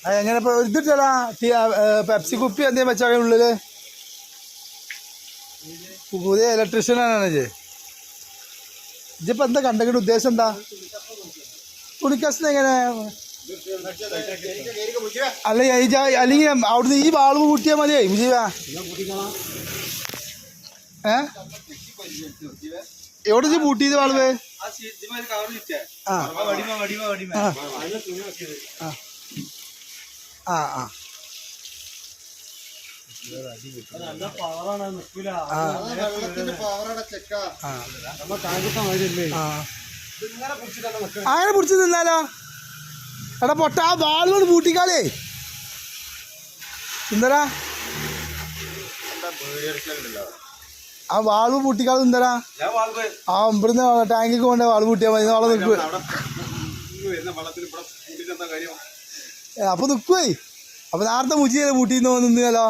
എങ്ങനെ ഇപ്പൊ ഇതിട്ടല്ല പെപ്സി കുപ്പി എന്തേലും വെച്ചാൽ ഉള്ളില് പുതിയ ഇലക്ട്രീഷ്യനാണ് ഇജിപ്പോ എന്താ കണ്ടെങ്കിൽ ഉദ്ദേശം എന്താ? തുണിക്കഷ്ണം എങ്ങനെ അല്ലെങ്കിൽ അവിടുന്ന് ഈ വാൾവ് കൂട്ടിയാൽ മതിയേ മുജീബ. എവിടെ പൂട്ടിയത് വാൾവ്? ആ ആ അങ്ങനെ പിടിച്ചു നിന്നാലോ? എടാ പൊട്ട ആ വാളുകൊണ്ട് പൂട്ടിക്കാളേ എന്തരാ ആ വാൾവ് പൂട്ടിക്കാതെ എന്തരാ ആ ഇവിടുന്ന് ടാങ്കിക്ക് കൊണ്ട് വാൾവ് പൂട്ടിയാൽ മതി. വളം നിൽക്കുക അപ്പൊ നിൽക്കുവേ. അപ്പൊ നേരത്തെ മുച്ചിയെ പൂട്ടിന്ന് നിന്നാലോ?